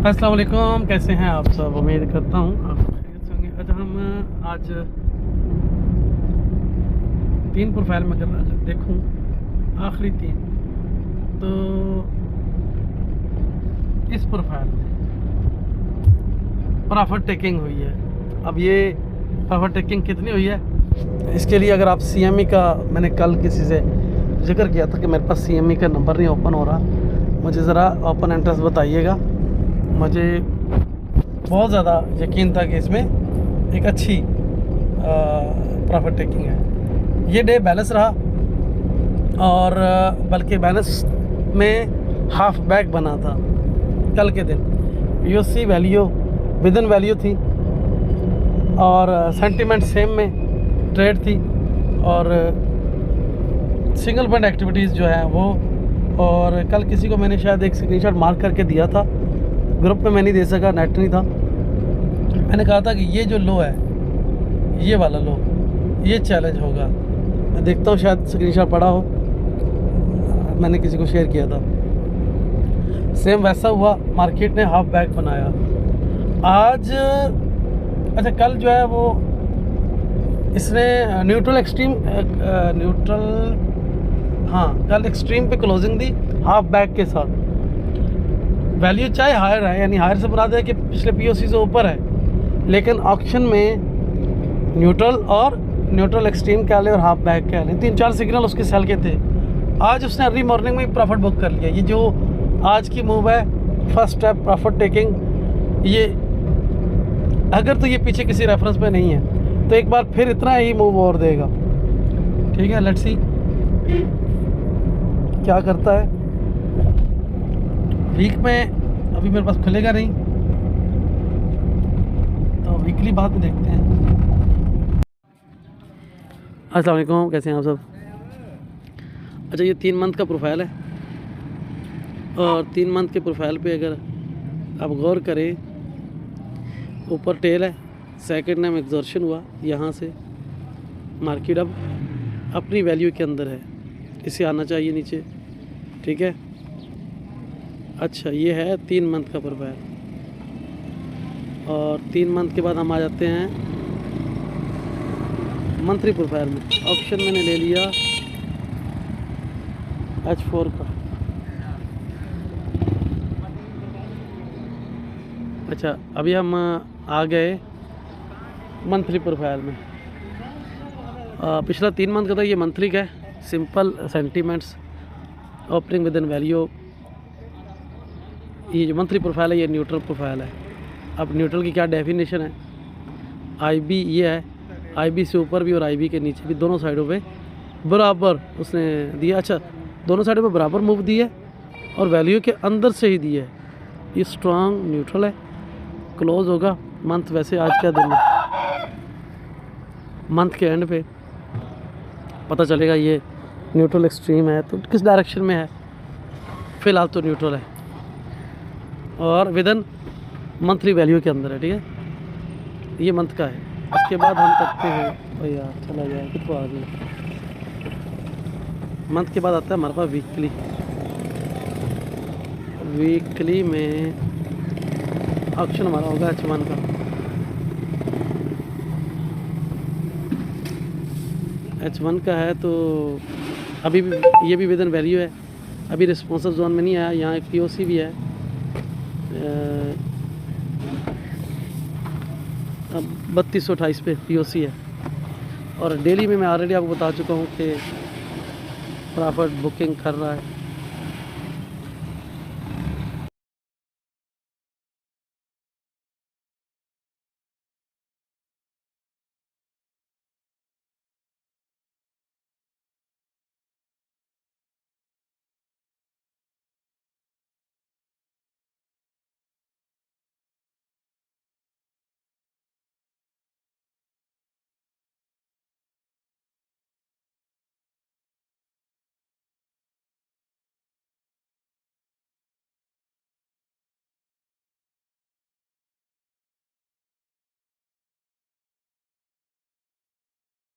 अस्सलाम वालेकुम, कैसे हैं आप सब। उम्मीद करता हूँ आप खैरियत से होंगे। अच्छा, हम आज 3 प्रोफाइल में अगर देखूँ, आखिरी 3 तो इस प्रोफाइल में प्रॉफिट टेकिंग हुई है। अब ये प्रॉफिट टेकिंग कितनी हुई है, इसके लिए अगर आप CME का, मैंने कल किसी से जिक्र किया था कि मेरे पास CME का नंबर नहीं ओपन हो रहा, मुझे ज़रा ओपन इंटरेस्ट बताइएगा। मुझे बहुत ज़्यादा यकीन था कि इसमें एक अच्छी प्रॉफिट टेकिंग है। ये डे बैलेंस रहा और बल्कि बैलेंस में हाफ बैक बना था कल के दिन। USD value with in value थी और सेंटिमेंट सेम में ट्रेड थी और सिंगल पॉइंट एक्टिविटीज़ जो है वो। और कल किसी को मैंने शायद एक स्क्रीनशॉट मार्क करके दिया था, ग्रुप में मैं नहीं दे सका, नेट नहीं था। मैंने कहा था कि ये जो लो है, ये वाला लो, ये चैलेंज होगा। मैं देखता हूँ शायद स्क्रीनशॉट पड़ा हो, मैंने किसी को शेयर किया था। सेम वैसा हुआ, मार्केट ने हाफ बैक बनाया आज। अच्छा, कल जो है वो इसने न्यूट्रल एक्सट्रीम कल एक्सट्रीम पे क्लोजिंग दी हाफ बैक के साथ। वैल्यू चाहे हायर है, यानी हायर से मुराद है कि पिछले POC से ऊपर है, लेकिन ऑक्शन में न्यूट्रल और न्यूट्रल एक्सट्रीम कह लें और हाफ बैक कह लें, 3-4 सिग्नल उसके सेल के थे। आज उसने अर्ली मॉर्निंग में प्रॉफिट बुक कर लिया। ये जो आज की मूव है, फर्स्ट स्टेप प्रॉफिट टेकिंग, ये अगर तो ये पीछे किसी रेफरेंस पे नहीं है तो एक बार फिर इतना ही मूव और देगा। ठीक है, लेट्स सी क्या करता है। वीक में अभी मेरे पास खुलेगा नहीं, तो वीकली बाद में देखते हैं। अस्सलाम वालेकुम, कैसे हैं आप सब। अच्छा, ये 3 मंथ का प्रोफाइल है और 3 मंथ के प्रोफाइल पे अगर आप गौर करें, ऊपर टेल है, सेकंड टाइम एग्जॉर्शन हुआ, यहाँ से मार्केट अब अपनी वैल्यू के अंदर है, इसे आना चाहिए नीचे। ठीक है, अच्छा ये है 3 मंथ का प्रोफाइल और 3 मंथ के बाद हम आ जाते हैं मंथली प्रोफाइल में। ऑप्शन मैंने ले लिया H4 का। अच्छा, अभी हम आ गए मंथली प्रोफाइल में। पिछला 3 मंथ का था, ये मंथली का है। Simple sentiments, opening with in value. ये जो मंथली प्रोफाइल है, ये न्यूट्रल प्रोफाइल है। अब न्यूट्रल की क्या डेफिनेशन है, IB ये है, IB से ऊपर भी और IB के नीचे भी, दोनों साइडों पे बराबर उसने दिया। अच्छा, दोनों साइडों पे बराबर मूव दी है और वैल्यू के अंदर से ही दी है। ये स्ट्रांग न्यूट्रल है, क्लोज होगा मंथ। वैसे आज क्या दिन है, मंथ के एंड पे पता चलेगा ये न्यूट्रल एक्सट्रीम है तो किस डायरेक्शन में है। फ़िलहाल तो न्यूट्रल है और विदन मंथली वैल्यू के अंदर है। ठीक है, ये मंथ का है। इसके बाद हम करते हैं, भाई यार चला जाए कितना आगे। मंथ के बाद आता है हमारे पास वीकली। वीकली में ऑप्शन हमारा होगा H1 का। H1 का है तो अभी भी ये भी विद इन वैल्यू है, अभी रिस्पॉन्सिव जोन में नहीं आया। यहाँ एक POC भी है, अब 3228 पे POC है। और डेली में मैं ऑलरेडी आपको बता चुका हूँ कि प्रॉफिट बुकिंग कर रहा है।